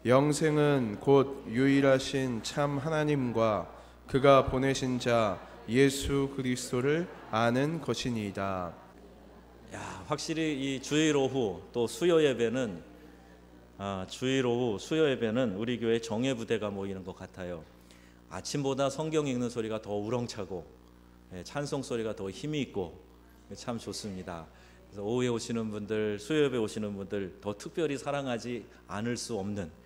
영생은 곧 유일하신 참 하나님과 그가 보내신 자 예수 그리스도를 아는 것이니이다. 확실히 이 주일 오후 또 수요 예배는 주일 오후 수요 예배는 우리 교회 정예 부대가 모이는 것 같아요. 아침보다 성경 읽는 소리가 더 우렁차고 찬송 소리가 더 힘이 있고 참 좋습니다. 그래서 오후에 오시는 분들, 수요 예배 오시는 분들 더 특별히 사랑하지 않을 수 없는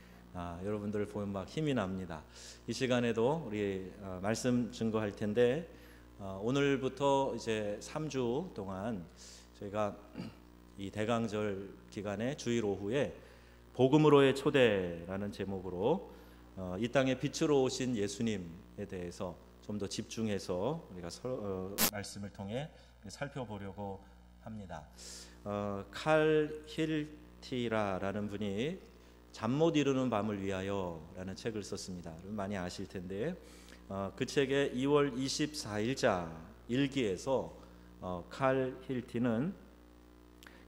여러분들을 보면 막 힘이 납니다. 이 시간에도 우리 말씀 증거할 텐데 오늘부터 이제 3주 동안 저희가 이 대강절 기간에 주일 오후에 복음으로의 초대라는 제목으로 이 땅에 빛으로 오신 예수님에 대해서 좀 더 집중해서 우리가 말씀을 통해 살펴보려고 합니다. 칼 힐티라라는 분이 잠 못 이루는 밤을 위하여라는 책을 썼습니다. 많이 아실 텐데 그 책의 2월 24일자 일기에서 칼 힐티는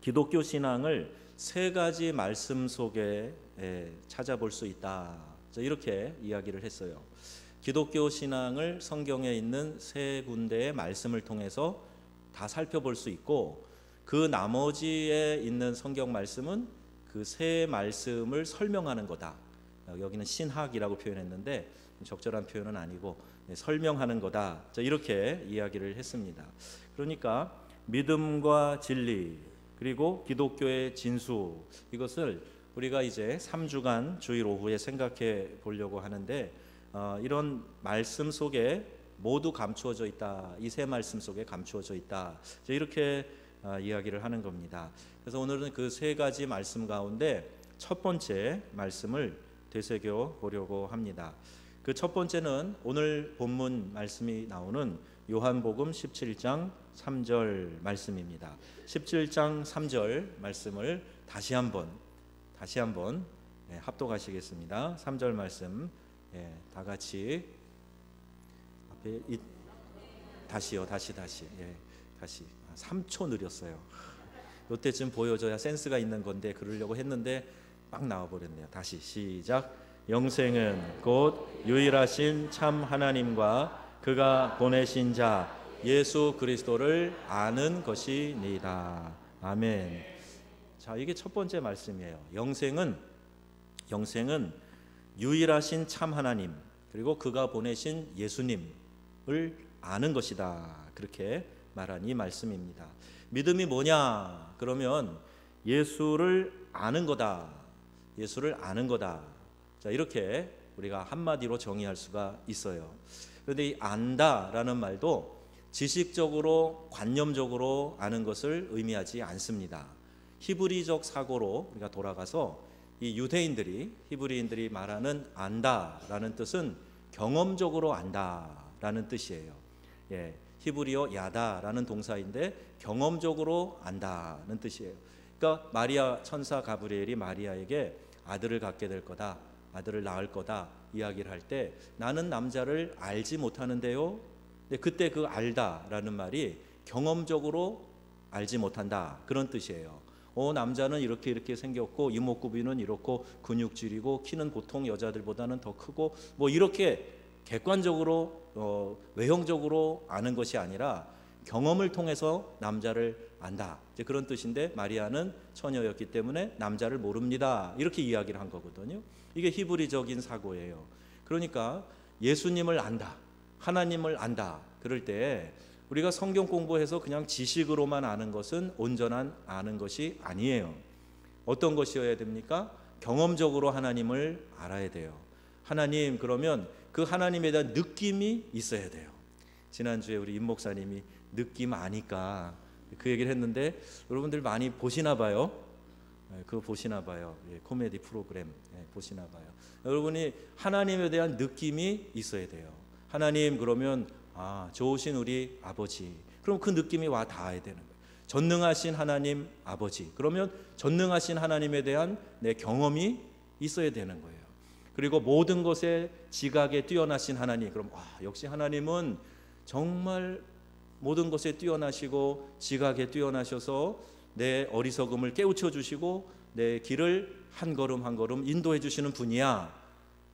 기독교 신앙을 세 가지 말씀 속에 찾아볼 수 있다, 이렇게 이야기를 했어요. 기독교 신앙을 성경에 있는 세 군데의 말씀을 통해서 다 살펴볼 수 있고, 그 나머지에 있는 성경 말씀은 그 세 말씀을 설명하는 거다. 여기는 신학이라고 표현했는데 적절한 표현은 아니고 설명하는 거다, 이렇게 이야기를 했습니다. 그러니까 믿음과 진리 그리고 기독교의 진수, 이것을 우리가 이제 3주간 주일 오후에 생각해 보려고 하는데 이런 말씀 속에 모두 감추어져 있다. 이 세 말씀 속에 감추어져 있다. 이렇게 이야기를 하는 겁니다. 그래서 오늘은 그 세 가지 말씀 가운데 첫 번째 말씀을 되새겨 보려고 합니다. 그 첫 번째는 오늘 본문 말씀이 나오는 요한복음 17장 3절 말씀입니다. 17장 3절 말씀을 다시 한번 합독하시겠습니다. 3절 말씀 다 같이 앞에 다시 3초 느렸어요. 이때쯤 보여줘야 센스가 있는 건데 그러려고 했는데 막 나와버렸네요. 다시 시작. 영생은 곧 유일하신 참 하나님과 그가 보내신 자 예수 그리스도를 아는 것이니이다. 아멘. 자, 이게 첫 번째 말씀이에요. 영생은 유일하신 참 하나님 그리고 그가 보내신 예수님을 아는 것이다. 그렇게 말한 이 말씀입니다. 믿음이 뭐냐? 그러면 예수를 아는 거다. 예수를 아는 거다. 자, 이렇게 우리가 한마디로 정의할 수가 있어요. 그런데 이 안다라는 말도 지식적으로 관념적으로 아는 것을 의미하지 않습니다. 히브리적 사고로 우리가 돌아가서 이 히브리인들이 말하는 안다라는 뜻은 경험적으로 안다라는 뜻이에요. 히브리어 야다라는 동사인데 경험적으로 안다는 뜻이에요. 그러니까 마리아 천사 가브리엘이 마리아에게 아들을 갖게 될 거다, 아들을 낳을 거다 이야기를 할 때 나는 남자를 알지 못하는데요. 그때 그 알다라는 말이 경험적으로 알지 못한다, 그런 뜻이에요. 남자는 이렇게 생겼고 이목구비는 이렇고 근육질이고 키는 보통 여자들보다는 더 크고 이렇게 객관적으로 외형적으로 아는 것이 아니라 경험을 통해서 남자를 안다, 그런 뜻인데 마리아는 처녀였기 때문에 남자를 모릅니다, 이렇게 이야기를 한 거거든요. 이게 히브리적인 사고예요. 그러니까 예수님을 안다, 하나님을 안다, 그럴 때 우리가 성경 공부해서 그냥 지식으로만 아는 것은 온전한 아는 것이 아니에요. 어떤 것이어야 됩니까? 경험적으로 하나님을 알아야 돼요. 하나님, 그러면 그 하나님에 대한 느낌이 있어야 돼요. 지난주에 우리 임 목사님이 느낌 아니까 그 얘기를 했는데 여러분들 많이 보시나 봐요. 그거 보시나 봐요. 코미디 프로그램 보시나 봐요. 여러분이 하나님에 대한 느낌이 있어야 돼요. 하나님, 그러면 좋으신 우리 아버지, 그럼 그 느낌이 와 닿아야 되는 거예요. 전능하신 하나님 아버지, 그러면 전능하신 하나님에 대한 내 경험이 있어야 되는 거예요. 그리고 모든 것에 지각에 뛰어나신 하나님, 그럼 역시 하나님은 정말 모든 것에 뛰어나시고 지각에 뛰어나셔서 내 어리석음을 깨우쳐 주시고 내 길을 한 걸음 한 걸음 인도해 주시는 분이야.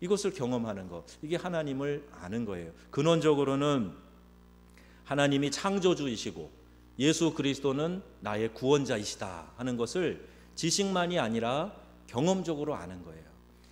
이것을 경험하는 것, 이게 하나님을 아는 거예요. 근원적으로는 하나님이 창조주이시고 예수 그리스도는 나의 구원자이시다 하는 것을 지식만이 아니라 경험적으로 아는 거예요.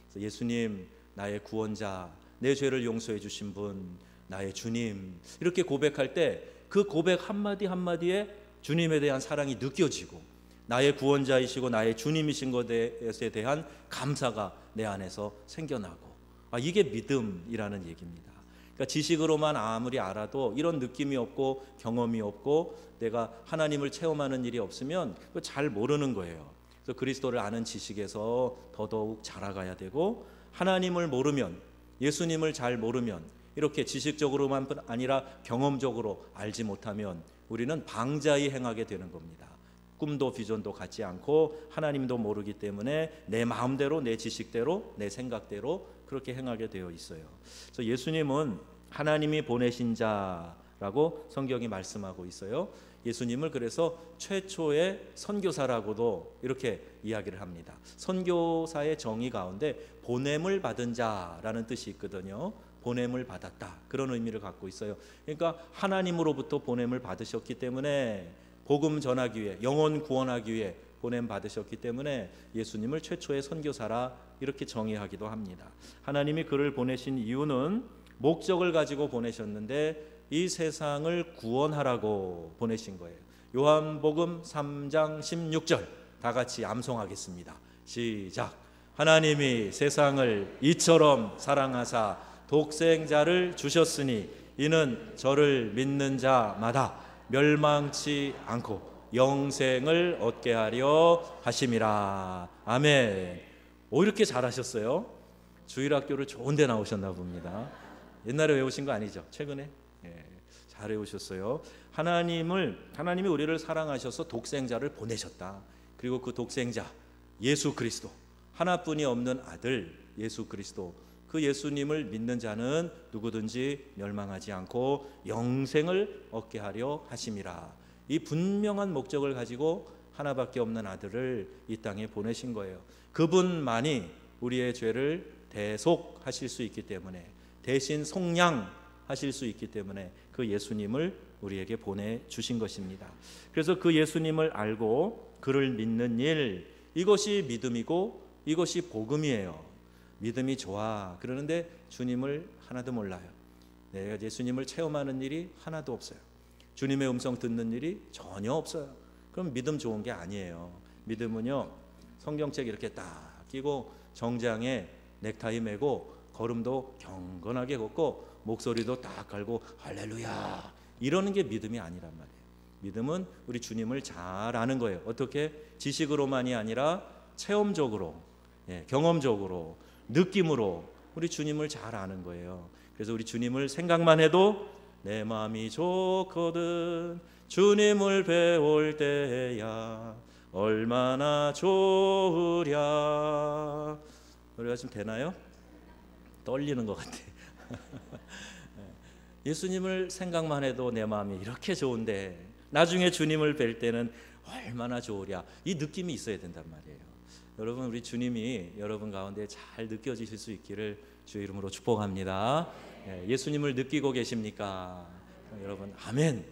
그래서 예수님 나의 구원자, 내 죄를 용서해 주신 분, 나의 주님, 이렇게 고백할 때 그 고백 한마디 한마디에 주님에 대한 사랑이 느껴지고 나의 구원자이시고 나의 주님이신 것에 대한 감사가 내 안에서 생겨나고, 이게 믿음이라는 얘기입니다. 그러니까 지식으로만 아무리 알아도 이런 느낌이 없고 경험이 없고 내가 하나님을 체험하는 일이 없으면 잘 모르는 거예요. 그래서 그리스도를 아는 지식에서 더더욱 자라가야 되고, 하나님을 모르면, 예수님을 잘 모르면, 이렇게 지식적으로만 아니라 경험적으로 알지 못하면 우리는 방자히 행하게 되는 겁니다. 꿈도 비전도 갖지 않고 하나님도 모르기 때문에 내 마음대로, 내 지식대로, 내 생각대로 그렇게 행하게 되어 있어요. 그래서 예수님은 하나님이 보내신 자라고 성경이 말씀하고 있어요. 예수님을 그래서 최초의 선교사라고도 이렇게 이야기를 합니다. 선교사의 정의 가운데 보냄을 받은 자라는 뜻이 있거든요. 보냄을 받았다, 그런 의미를 갖고 있어요. 그러니까 하나님으로부터 보냄을 받으셨기 때문에, 복음 전하기 위해, 영혼 구원하기 위해 보냄 받으셨기 때문에 예수님을 최초의 선교사라 이렇게 정의하기도 합니다. 하나님이 그를 보내신 이유는 목적을 가지고 보내셨는데 이 세상을 구원하라고 보내신 거예요. 요한복음 3장 16절 다 같이 암송하겠습니다. 시작. 하나님이 세상을 이처럼 사랑하사 독생자를 주셨으니 이는 저를 믿는 자마다 멸망치 않고 영생을 얻게 하려 하심이라. 아멘. 이렇게 잘하셨어요. 주일학교를 좋은 데 나오셨나 봅니다. 옛날에 외우신 거 아니죠? 최근에? 잘 외우셨어요. 하나님이 우리를 사랑하셔서 독생자를 보내셨다. 그리고 그 독생자 예수 그리스도, 하나뿐이 없는 아들 예수 그리스도, 그 예수님을 믿는 자는 누구든지 멸망하지 않고 영생을 얻게 하려 하심이라. 이 분명한 목적을 가지고 하나밖에 없는 아들을 이 땅에 보내신 거예요. 그분만이 우리의 죄를 대속하실 수 있기 때문에, 대신 속량하실 수 있기 때문에 그 예수님을 우리에게 보내주신 것입니다. 그래서 그 예수님을 알고 그를 믿는 일, 이것이 믿음이고 이것이 복음이에요. 믿음이 좋아, 그러는데 주님을 하나도 몰라요. 내가 예수님을 체험하는 일이 하나도 없어요. 주님의 음성 듣는 일이 전혀 없어요. 그럼 믿음 좋은 게 아니에요. 믿음은요, 성경책 이렇게 딱 끼고 정장에 넥타이 매고 걸음도 경건하게 걷고 목소리도 딱 갈고 할렐루야 이러는 게 믿음이 아니란 말이에요. 믿음은 우리 주님을 잘 아는 거예요. 어떻게? 지식으로만이 아니라 체험적으로, 경험적으로, 느낌으로 우리 주님을 잘 아는 거예요. 그래서 우리 주님을 생각만 해도 내 마음이 좋거든 주님을 배울 때야 얼마나 좋으랴. 노래가 좀 되나요? 떨리는 것 같아. 예수님을 생각만 해도 내 마음이 이렇게 좋은데 나중에 주님을 뵐 때는 얼마나 좋으랴. 이 느낌이 있어야 된단 말이에요. 여러분, 우리 주님이 여러분 가운데 잘 느껴지실 수 있기를 주의 이름으로 축복합니다. 예수님을 느끼고 계십니까? 여러분, 아멘.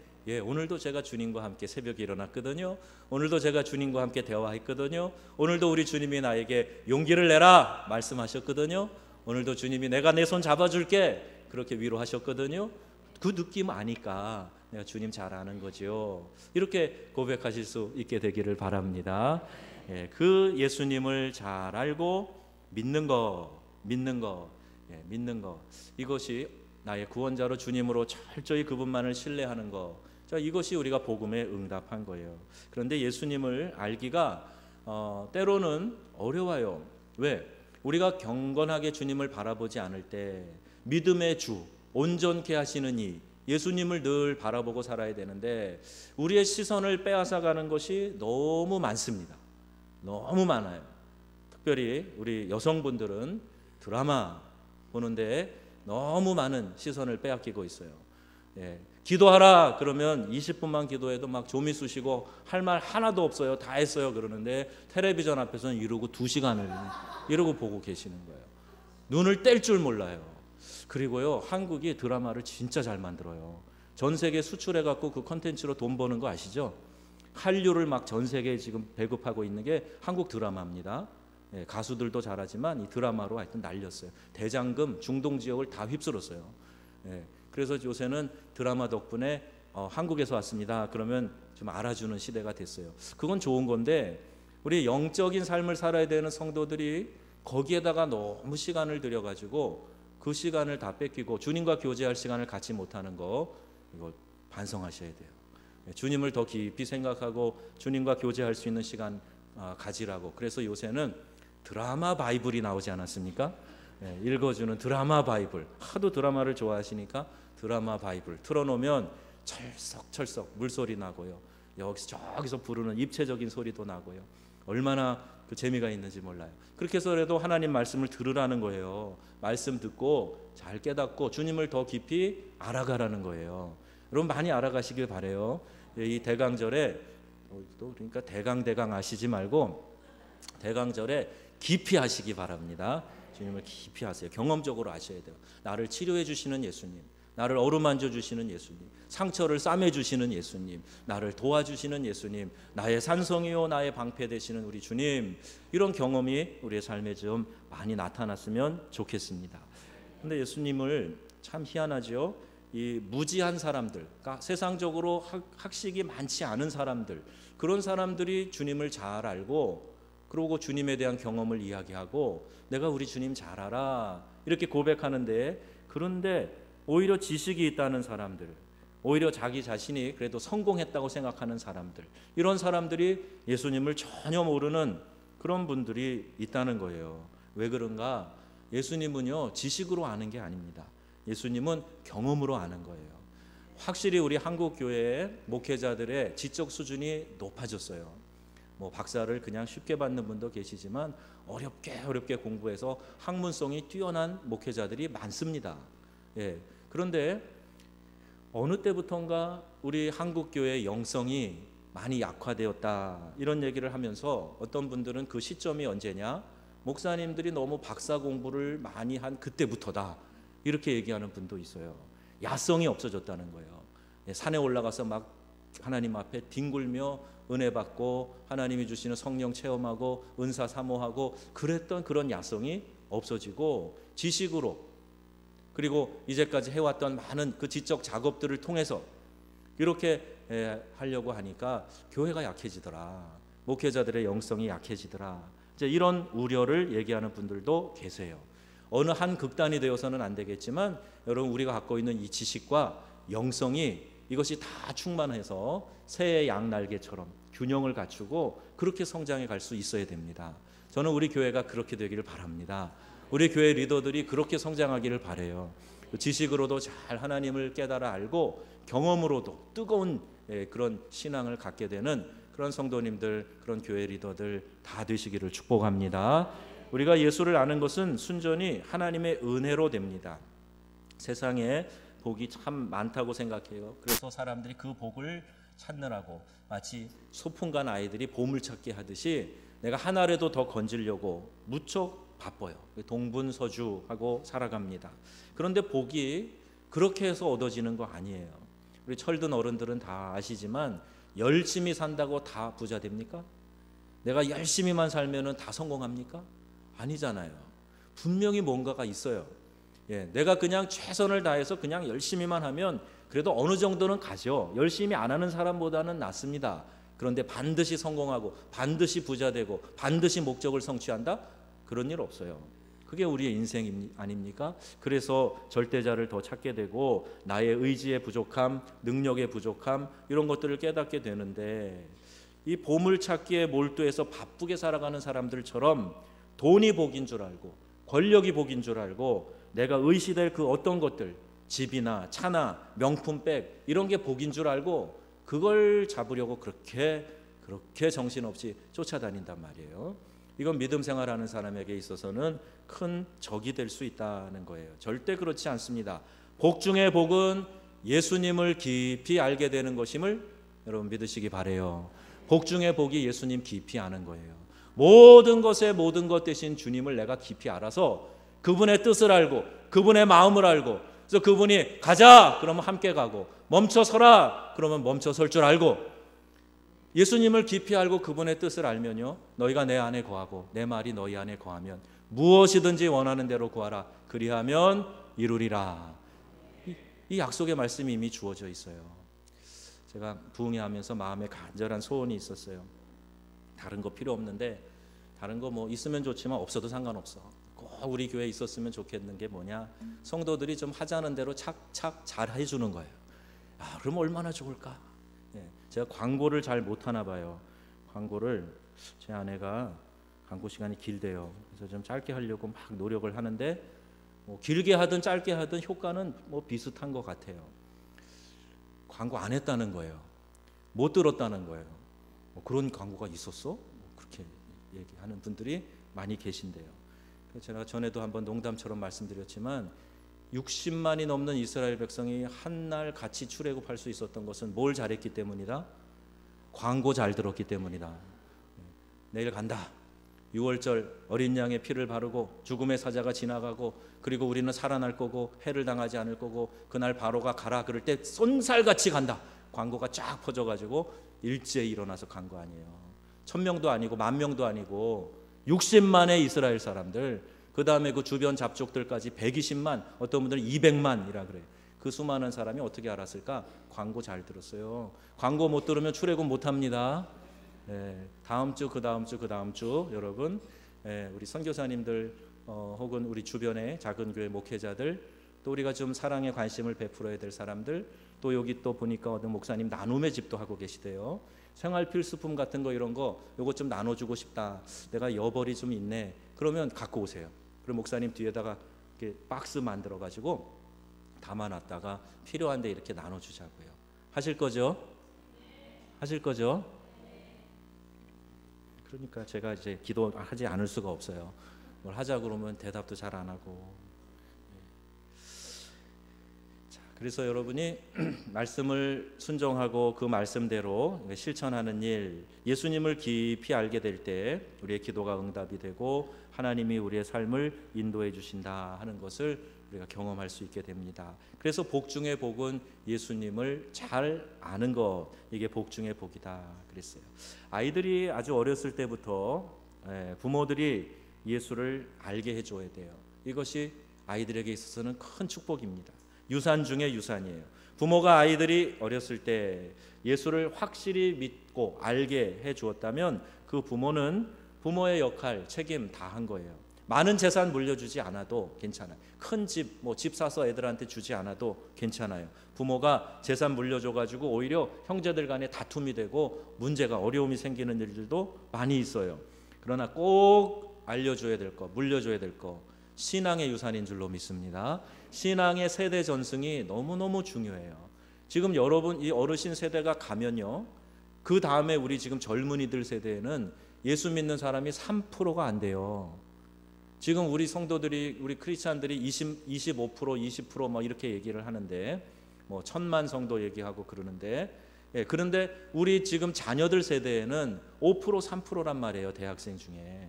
오늘도 제가 주님과 함께 새벽에 일어났거든요. 오늘도 제가 주님과 함께 대화했거든요. 오늘도 우리 주님이 나에게 용기를 내라 말씀하셨거든요. 오늘도 주님이 내가 내 손 잡아줄게 그렇게 위로하셨거든요. 그 느낌 아니까 내가 주님 잘 아는 거죠. 이렇게 고백하실 수 있게 되기를 바랍니다. 그 예수님을 잘 알고 믿는 거, 이것이 나의 구원자로 주님으로 철저히 그분만을 신뢰하는 거. 자, 이것이 우리가 복음에 응답한 거예요. 그런데 예수님을 알기가 때로는 어려워요. 왜? 우리가 경건하게 주님을 바라보지 않을 때 믿음의 주, 온전케 하시는 이 예수님을 늘 바라보고 살아야 되는데 우리의 시선을 빼앗아가는 것이 너무 많습니다. 너무 많아요. 특별히 우리 여성분들은 드라마 보는데 너무 많은 시선을 빼앗기고 있어요. 기도하라 그러면 20분만 기도해도 막 좀이 쑤시고 할 말 하나도 없어요. 다 했어요. 그러는데 텔레비전 앞에서는 이러고 2시간을 이러고 보고 계시는 거예요. 눈을 뗄 줄 몰라요. 그리고요, 한국이 드라마를 진짜 잘 만들어요. 전 세계 수출해 갖고 그 컨텐츠로 돈 버는 거 아시죠? 한류를 막 전 세계에 지금 배급하고 있는 게 한국 드라마입니다. 예, 가수들도 잘하지만 이 드라마로 하여튼 날렸어요. 대장금 중동 지역을 다 휩쓸었어요. 예, 그래서 요새는 드라마 덕분에 한국에서 왔습니다 그러면 좀 알아주는 시대가 됐어요. 그건 좋은 건데 우리 영적인 삶을 살아야 되는 성도들이 거기에다가 너무 시간을 들여가지고 그 시간을 다 뺏기고 주님과 교제할 시간을 갖지 못하는 거, 이거 반성하셔야 돼요. 주님을 더 깊이 생각하고 주님과 교제할 수 있는 시간 가지라고. 그래서 요새는 드라마 바이블이 나오지 않았습니까? 읽어주는 드라마 바이블. 하도 드라마를 좋아하시니까 드라마 바이블 틀어놓으면 철썩철썩 물소리 나고요, 저기서 부르는 입체적인 소리도 나고요, 얼마나 그 재미가 있는지 몰라요. 그렇게 해서라도 하나님 말씀을 들으라는 거예요. 말씀 듣고 잘 깨닫고 주님을 더 깊이 알아가라는 거예요. 여러분 많이 알아가시길 바래요. 이 대강절에 또 그러니까 대강 아시지 말고 대강절에 깊이 하시기 바랍니다. 주님을 깊이 하세요. 경험적으로 아셔야 돼요. 나를 치료해 주시는 예수님, 나를 어루만져 주시는 예수님, 상처를 싸매 주시는 예수님, 나를 도와주시는 예수님, 나의 산성이요 나의 방패 되시는 우리 주님, 이런 경험이 우리의 삶에 좀 많이 나타났으면 좋겠습니다. 근데 예수님을 참 희한하죠. 이 무지한 사람들, 그러니까 세상적으로 학식이 많지 않은 사람들, 그런 사람들이 주님을 잘 알고 그러고 주님에 대한 경험을 이야기하고 내가 우리 주님 잘 알아 이렇게 고백하는데, 그런데 오히려 지식이 있다는 사람들, 오히려 자기 자신이 그래도 성공했다고 생각하는 사람들, 이런 사람들이 예수님을 전혀 모르는 그런 분들이 있다는 거예요. 왜 그런가? 예수님은요 지식으로 아는 게 아닙니다. 예수님은 경험으로 아는 거예요. 확실히 우리 한국 교회의 목회자들의 지적 수준이 높아졌어요. 뭐 박사를 그냥 쉽게 받는 분도 계시지만 어렵게 공부해서 학문성이 뛰어난 목회자들이 많습니다. 예. 그런데 어느 때부턴가 우리 한국 교회의 영성이 많이 약화되었다 이런 얘기를 하면서 어떤 분들은 그 시점이 언제냐? 목사님들이 너무 박사 공부를 많이 한 그때부터다 이렇게 얘기하는 분도 있어요. 야성이 없어졌다는 거예요. 산에 올라가서 막 하나님 앞에 뒹굴며 은혜 받고 하나님이 주시는 성령 체험하고 은사 사모하고 그랬던 그런 야성이 없어지고 지식으로, 그리고 이제까지 해왔던 많은 그 지적 작업들을 통해서 이렇게 하려고 하니까 교회가 약해지더라, 목회자들의 영성이 약해지더라, 이제 이런 우려를 얘기하는 분들도 계세요. 어느 한 극단이 되어서는 안 되겠지만 여러분 우리가 갖고 있는 이 지식과 영성이 이것이 다 충만해서 새의 양날개처럼 균형을 갖추고 그렇게 성장해 갈 수 있어야 됩니다. 저는 우리 교회가 그렇게 되기를 바랍니다. 우리 교회 리더들이 그렇게 성장하기를 바라요. 지식으로도 잘 하나님을 깨달아 알고 경험으로도 뜨거운 그런 신앙을 갖게 되는 그런 성도님들, 그런 교회 리더들 다 되시기를 축복합니다. 우리가 예수를 아는 것은 순전히 하나님의 은혜로 됩니다. 세상에 복이 참 많다고 생각해요. 그래서 사람들이 그 복을 찾느라고 마치 소풍 간 아이들이 보물찾기 하듯이 내가 하나라도 더 건지려고 무척 바빠요. 동분서주하고 살아갑니다. 그런데 복이 그렇게 해서 얻어지는 거 아니에요. 우리 철든 어른들은 다 아시지만 열심히 산다고 다 부자 됩니까? 내가 열심히만 살면은 다 성공합니까? 아니잖아요. 분명히 뭔가가 있어요. 내가 그냥 최선을 다해서 그냥 열심히만 하면 그래도 어느 정도는 가죠. 열심히 안 하는 사람보다는 낫습니다. 그런데 반드시 성공하고 반드시 부자 되고 반드시 목적을 성취한다? 그런 일 없어요. 그게 우리의 인생 아닙니까? 그래서 절대자를 더 찾게 되고 나의 의지의 부족함, 능력의 부족함 이런 것들을 깨닫게 되는데, 이 보물찾기에 몰두해서 바쁘게 살아가는 사람들처럼 돈이 복인 줄 알고 권력이 복인 줄 알고 내가 의시될 그 어떤 것들, 집이나 차나 명품백 이런 게 복인 줄 알고 그걸 잡으려고 그렇게 정신없이 쫓아다닌단 말이에요. 이건 믿음 생활하는 사람에게 있어서는 큰 적이 될 수 있다는 거예요. 절대 그렇지 않습니다. 복 중에 복은 예수님을 깊이 알게 되는 것임을 여러분 믿으시기 바래요. 복 중에 복이 예수님 깊이 아는 거예요. 모든 것의 모든 것 대신 주님을 내가 깊이 알아서 그분의 뜻을 알고 그분의 마음을 알고, 그래서 그분이 가자 그러면 함께 가고, 멈춰 서라 그러면 멈춰 설 줄 알고, 예수님을 깊이 알고 그분의 뜻을 알면요, 너희가 내 안에 거하고 내 말이 너희 안에 거하면 무엇이든지 원하는 대로 구하라 그리하면 이루리라. 이 약속의 말씀이 이미 주어져 있어요. 제가 부흥회하면서 마음에 간절한 소원이 있었어요. 다른 거 필요 없는데, 다른 거 뭐 있으면 좋지만 없어도 상관없어. 꼭 우리 교회에 있었으면 좋겠는 게 뭐냐, 성도들이 좀 하자는 대로 착착 잘 해주는 거예요. 아, 그럼 얼마나 좋을까. 제가 광고를 잘 못하나 봐요. 광고를 제 아내가 광고 시간이 길대요. 그래서 좀 짧게 하려고 막 노력을 하는데, 뭐 길게 하든 짧게 하든 효과는 뭐 비슷한 것 같아요. 광고 안 했다는 거예요. 못 들었다는 거예요. 뭐 그런 광고가 있었어? 뭐 그렇게 얘기하는 분들이 많이 계신데요. 제가 전에도 한번 농담처럼 말씀드렸지만 60만이 넘는 이스라엘 백성이 한 날 같이 출애굽할 수 있었던 것은 뭘 잘했기 때문이다? 광고 잘 들었기 때문이다. 내일 간다. 6월절 어린 양의 피를 바르고 죽음의 사자가 지나가고, 그리고 우리는 살아날 거고 해를 당하지 않을 거고, 그날 바로가 가라 그럴 때 쏜살같이 간다. 광고가 쫙 퍼져가지고 일제히 일어나서 간 거 아니에요. 1000명도 아니고 10,000명도 아니고 60만의 이스라엘 사람들, 그 다음에 그 주변 잡족들까지 120만, 어떤 분들은 200만이라 그래요. 그 수많은 사람이 어떻게 알았을까? 광고 잘 들었어요. 광고 못 들으면 출애굽 못 합니다. 다음 주, 그 다음 주, 그 다음 주 여러분, 우리 선교사님들 혹은 우리 주변의 작은 교회 목회자들, 또 우리가 좀 사랑에 관심을 베풀어야 될 사람들, 또 여기 또 보니까 어떤 목사님 나눔의 집도 하고 계시대요. 생활 필수품 같은 거 이런 거 요거 좀 나눠주고 싶다. 내가 여벌이 좀 있네. 그러면 갖고 오세요. 그럼 목사님 뒤에다가 이렇게 박스 만들어 가지고 담아놨다가 필요한데 이렇게 나눠주자고요. 하실 거죠? 하실 거죠? 그러니까 제가 이제 기도하지 않을 수가 없어요. 뭘 하자 그러면 대답도 잘 안 하고. 자, 그래서 여러분이 말씀을 순종하고 그 말씀대로 실천하는 일, 예수님을 깊이 알게 될 때 우리의 기도가 응답이 되고 하나님이 우리의 삶을 인도해 주신다 하는 것을 우리가 경험할 수 있게 됩니다. 그래서 복 중의 복은 예수님을 잘 아는 것, 이게 복 중의 복이다 그랬어요. 아이들이 아주 어렸을 때부터 부모들이 예수를 알게 해줘야 돼요. 이것이 아이들에게 있어서는 큰 축복입니다. 유산 중에 유산이에요. 부모가 아이들이 어렸을 때 예수를 확실히 믿고 알게 해주었다면 그 부모는 부모의 역할, 책임 다 한 거예요. 많은 재산 물려주지 않아도 괜찮아요. 큰 집, 뭐 집 사서 애들한테 주지 않아도 괜찮아요. 부모가 재산 물려줘가지고 오히려 형제들 간에 다툼이 되고 문제가, 어려움이 생기는 일들도 많이 있어요. 그러나 꼭 알려줘야 될 거, 물려줘야 될 거, 신앙의 유산인 줄로 믿습니다. 신앙의 세대 전승이 너무너무 중요해요. 지금 여러분 이 어르신 세대가 가면요, 그 다음에 우리 지금 젊은이들 세대에는 예수 믿는 사람이 3%가 안 돼요. 지금 우리 성도들이, 우리 크리스찬들이 25%, 20% 뭐 이렇게 얘기를 하는데, 뭐 1000만 성도 얘기하고 그러는데, 그런데 우리 지금 자녀들 세대에는 5%, 3%란 말이에요. 대학생 중에.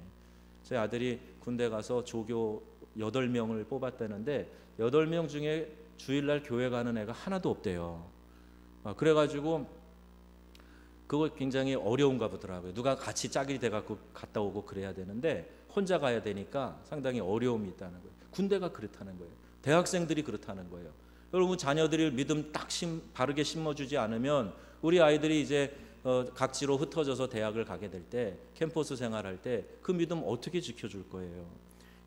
제 아들이 군대 가서 조교 8명을 뽑았다는데 8명 중에 주일날 교회 가는 애가 하나도 없대요. 그래가지고 그거 굉장히 어려운가 보더라고요. 누가 같이 짝이 돼갖고 갔다 오고 그래야 되는데 혼자 가야 되니까 상당히 어려움이 있다는 거예요. 군대가 그렇다는 거예요. 대학생들이 그렇다는 거예요. 여러분, 자녀들이 믿음 딱 바르게 심어주지 않으면 우리 아이들이 이제 각지로 흩어져서 대학을 가게 될 때, 캠퍼스 생활할 때 그 믿음 어떻게 지켜줄 거예요?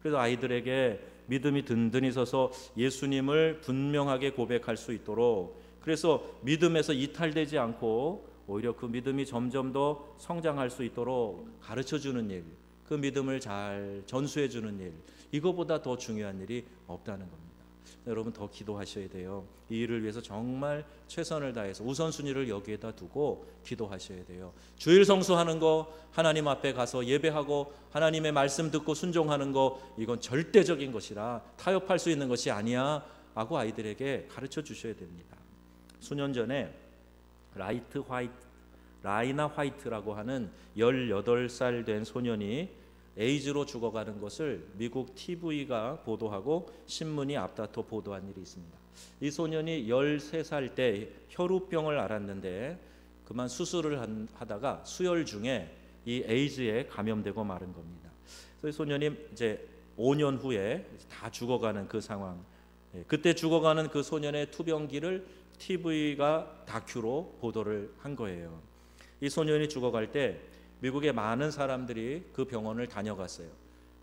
그래서 아이들에게 믿음이 든든히 서서 예수님을 분명하게 고백할 수 있도록, 그래서 믿음에서 이탈되지 않고 오히려 그 믿음이 점점 더 성장할 수 있도록 가르쳐주는 일, 그 믿음을 잘 전수해주는 일, 이거보다 더 중요한 일이 없다는 겁니다. 여러분, 더 기도하셔야 돼요. 이 일을 위해서 정말 최선을 다해서 우선순위를 여기에다 두고 기도하셔야 돼요. 주일 성수하는 거, 하나님 앞에 가서 예배하고 하나님의 말씀 듣고 순종하는 거, 이건 절대적인 것이라 타협할 수 있는 것이 아니야 하고 아이들에게 가르쳐 주셔야 됩니다. 수년 전에 라이나 화이트라고 하는 18살 된 소년이 에이즈로 죽어가는 것을 미국 TV가 보도하고 신문이 앞다퉈 보도한 일이 있습니다. 이 소년이 13살 때 혈우병을 앓았는데 그만 수술을 하다가 수혈 중에 이 에이즈에 감염되고 마른 겁니다. 그래서 이 소년이 이제 5년 후에 다 죽어가는 그 상황, 그때 죽어가는 그 소년의 투병기를 TV가 다큐로 보도를 한 거예요. 이 소년이 죽어갈 때 미국의 많은 사람들이 그 병원을 다녀갔어요.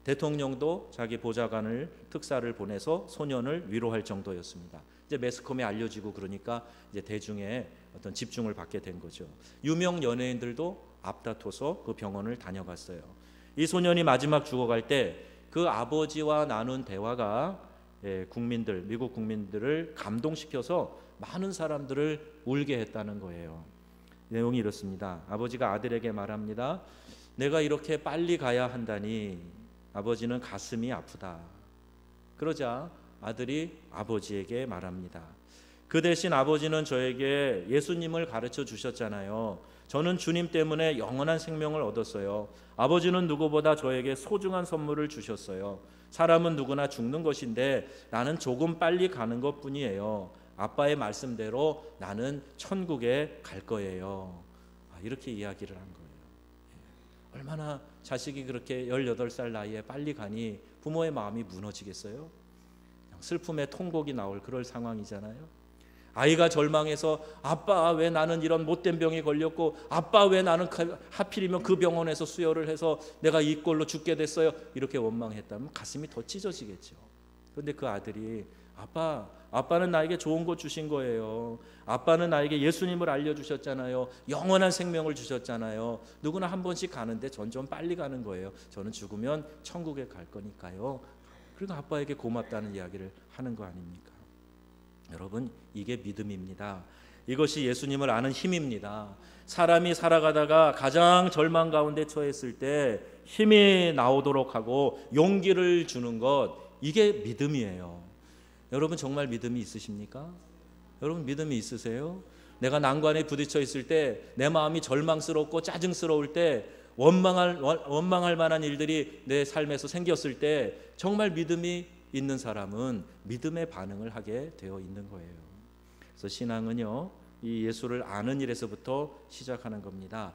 대통령도 자기 보좌관을 특사를 보내서 소년을 위로할 정도였습니다. 이제 매스컴에 알려지고 그러니까 이제 대중의 어떤 집중을 받게 된 거죠. 유명 연예인들도 앞다퉈서 그 병원을 다녀갔어요. 이 소년이 마지막 죽어갈 때 그 아버지와 나눈 대화가 미국 국민들을 감동시켜서 많은 사람들을 울게 했다는 거예요. 내용이 이렇습니다. 아버지가 아들에게 말합니다. 내가 이렇게 빨리 가야 한다니 아버지는 가슴이 아프다. 그러자 아들이 아버지에게 말합니다. 그 대신 아버지는 저에게 예수님을 가르쳐 주셨잖아요. 저는 주님 때문에 영원한 생명을 얻었어요. 아버지는 누구보다 저에게 소중한 선물을 주셨어요. 사람은 누구나 죽는 것인데 나는 조금 빨리 가는 것뿐이에요. 아빠의 말씀대로 나는 천국에 갈 거예요. 이렇게 이야기를 한 거예요. 얼마나 자식이 그렇게 18살 나이에 빨리 가니 부모의 마음이 무너지겠어요? 슬픔의 통곡이 나올 그럴 상황이잖아요. 아이가 절망해서 아빠 왜 나는 이런 못된 병에 걸렸고 아빠 왜 나는 하필이면 그 병원에서 수혈을 해서 내가 이 꼴로 죽게 됐어요. 이렇게 원망했다면 가슴이 더 찢어지겠죠. 그런데 그 아들이 아빠는 나에게 좋은 거 주신 거예요. 아빠는 나에게 예수님을 알려주셨잖아요. 영원한 생명을 주셨잖아요. 누구나 한 번씩 가는데 전 좀 빨리 가는 거예요. 저는 죽으면 천국에 갈 거니까요. 그리고 아빠에게 고맙다는 이야기를 하는 거 아닙니까? 여러분, 이게 믿음입니다. 이것이 예수님을 아는 힘입니다. 사람이 살아가다가 가장 절망 가운데 처했을 때 힘이 나오도록 하고 용기를 주는 것, 이게 믿음이에요. 여러분 정말 믿음이 있으십니까? 여러분 믿음이 있으세요? 내가 난관에 부딪혀 있을 때, 내 마음이 절망스럽고 짜증스러울 때, 원망할 만한 일들이 내 삶에서 생겼을 때 정말 믿음이 있는 사람은 믿음의 반응을 하게 되어 있는 거예요. 그래서 신앙은요, 이 예수를 아는 일에서부터 시작하는 겁니다.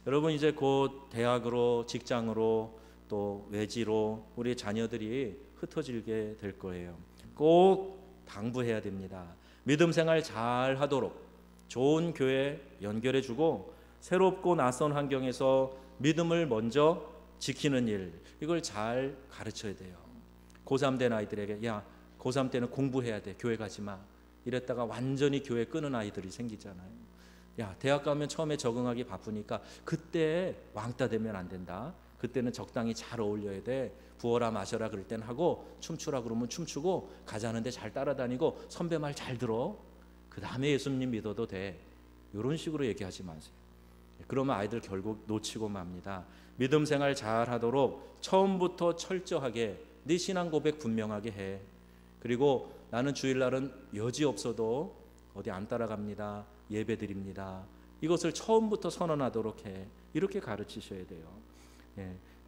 여러분 이제 곧 대학으로, 직장으로, 또 외지로 우리 자녀들이 흩어지게 될 거예요. 꼭 당부해야 됩니다. 믿음 생활 잘 하도록 좋은 교회 연결해주고 새롭고 낯선 환경에서 믿음을 먼저 지키는 일, 이걸 잘 가르쳐야 돼요. 고3 된 아이들에게 야, 고3 때는 공부해야 돼, 교회 가지 마, 이랬다가 완전히 교회 끊은 아이들이 생기잖아요. 야, 대학 가면 처음에 적응하기 바쁘니까 그때 왕따 되면 안 된다. 그때는 적당히 잘 어울려야 돼. 부어라 마셔라 그럴 땐 하고, 춤추라 그러면 춤추고, 가자는데 잘 따라다니고, 선배 말 잘 들어. 그 다음에 예수님 믿어도 돼. 이런 식으로 얘기하지 마세요. 그러면 아이들 결국 놓치고 맙니다. 믿음 생활 잘 하도록 처음부터 철저하게 네 신앙 고백 분명하게 해. 그리고 나는 주일날은 여지 없어도 어디 안 따라갑니다. 예배 드립니다. 이것을 처음부터 선언하도록 해. 이렇게 가르치셔야 돼요.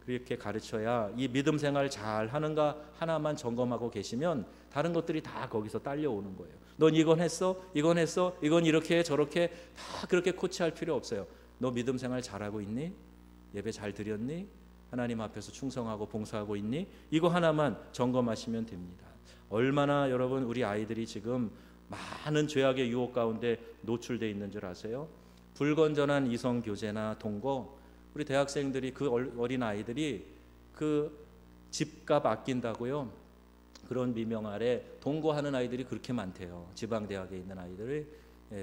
그렇게 가르쳐야 이 믿음 생활 잘 하는가 하나만 점검하고 계시면 다른 것들이 다 거기서 딸려오는 거예요. 넌 이건 했어? 이건 했어? 이건 이렇게 해, 저렇게 해. 다 그렇게 코치할 필요 없어요. 너 믿음 생활 잘하고 있니? 예배 잘 드렸니? 하나님 앞에서 충성하고 봉사하고 있니? 이거 하나만 점검하시면 됩니다. 얼마나 여러분 우리 아이들이 지금 많은 죄악의 유혹 가운데 노출되어 있는 줄 아세요? 불건전한 이성 교제나 동거, 우리 대학생들이, 그 어린 아이들이 그 집값 아낀다고요, 그런 미명 아래 동거하는 아이들이 그렇게 많대요. 지방대학에 있는 아이들이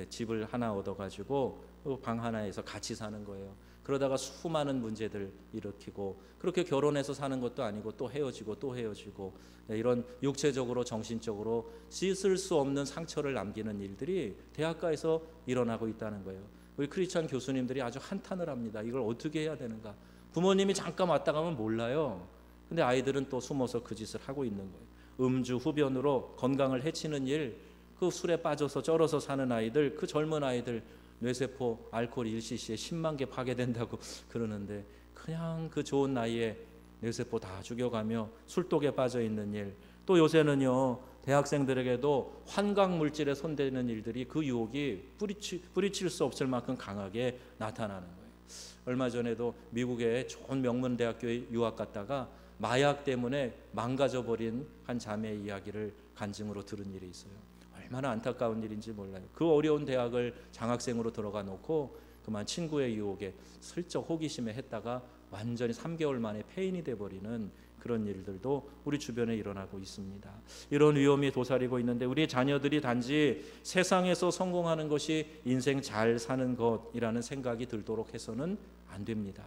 집을 하나 얻어가지고 방 하나에서 같이 사는 거예요. 그러다가 수많은 문제들 일으키고, 그렇게 결혼해서 사는 것도 아니고 또 헤어지고 또 헤어지고, 이런 육체적으로 정신적으로 씻을 수 없는 상처를 남기는 일들이 대학가에서 일어나고 있다는 거예요. 우리 크리스찬 교수님들이 아주 한탄을 합니다. 이걸 어떻게 해야 되는가. 부모님이 잠깐 왔다 가면 몰라요. 근데 아이들은 또 숨어서 그 짓을 하고 있는 거예요. 음주, 흡연으로 건강을 해치는 일, 그 술에 빠져서 쩔어서 사는 아이들, 그 젊은 아이들 뇌세포 알코올 1cc에 10만 개 파괴된다고 그러는데 그냥 그 좋은 나이에 뇌세포 다 죽여가며 술독에 빠져 있는 일. 또 요새는요 대학생들에게도 환각 물질에 손대는 일들이 그 유혹이 뿌리칠 수 없을 만큼 강하게 나타나는 거예요. 얼마 전에도 미국의 좋은 명문 대학교에 유학 갔다가 마약 때문에 망가져 버린 한 자매의 이야기를 간증으로 들은 일이 있어요. 얼마나 안타까운 일인지 몰라요. 그 어려운 대학을 장학생으로 들어가 놓고 그만 친구의 유혹에 슬쩍 호기심에 했다가 완전히 3개월 만에 폐인이 돼버리는 그런 일들도 우리 주변에 일어나고 있습니다. 이런 위험이 도사리고 있는데 우리 자녀들이 단지 세상에서 성공하는 것이 인생 잘 사는 것이라는 생각이 들도록 해서는 안 됩니다.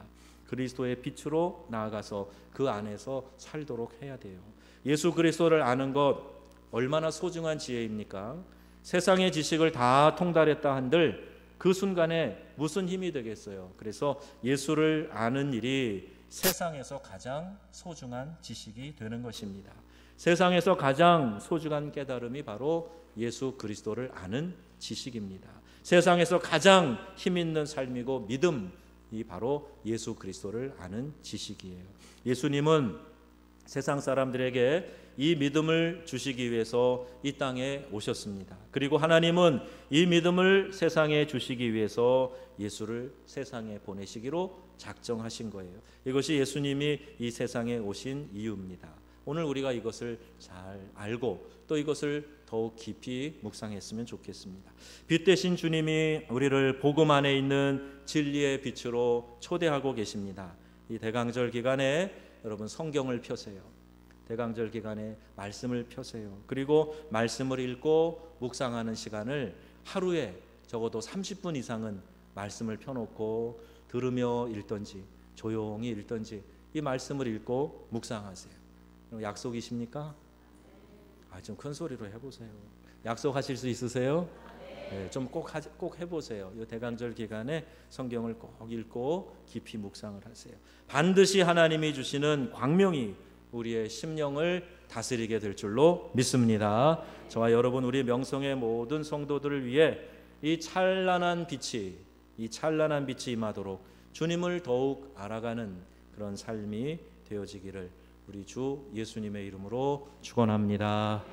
그리스도의 빛으로 나아가서 그 안에서 살도록 해야 돼요. 예수 그리스도를 아는 것 얼마나 소중한 지혜입니까? 세상의 지식을 다 통달했다 한들 그 순간에 무슨 힘이 되겠어요? 그래서 예수를 아는 일이 세상에서 가장 소중한 지식이 되는 것입니다. 세상에서 가장 소중한 깨달음이 바로 예수 그리스도를 아는 지식입니다. 세상에서 가장 힘 있는 삶이고 믿음이 바로 예수 그리스도를 아는 지식이에요. 예수님은 세상 사람들에게 이 믿음을 주시기 위해서 이 땅에 오셨습니다. 그리고 하나님은 이 믿음을 세상에 주시기 위해서 예수를 세상에 보내시기로 작정하신 거예요. 이것이 예수님이 이 세상에 오신 이유입니다. 오늘 우리가 이것을 잘 알고 또 이것을 더욱 깊이 묵상했으면 좋겠습니다. 빛 대신 주님이 우리를 복음 안에 있는 진리의 빛으로 초대하고 계십니다. 이 대강절 기간에 여러분 성경을 펴세요. 대강절 기간에 말씀을 펴세요. 그리고 말씀을 읽고 묵상하는 시간을 하루에 적어도 30분 이상은 말씀을 펴놓고 들으며 읽든지 조용히 읽든지 이 말씀을 읽고 묵상하세요. 약속이십니까? 좀 큰 소리로 해보세요. 약속하실 수 있으세요? 네, 좀 꼭 해보세요. 이 대강절 기간에 성경을 꼭 읽고 깊이 묵상을 하세요. 반드시 하나님이 주시는 광명이 우리의 심령을 다스리게 될 줄로 믿습니다. 저와 여러분 우리 명성의 모든 성도들을 위해 이 찬란한 빛이 임하도록 주님을 더욱 알아가는 그런 삶이 되어지기를 우리 주 예수님의 이름으로 축원합니다.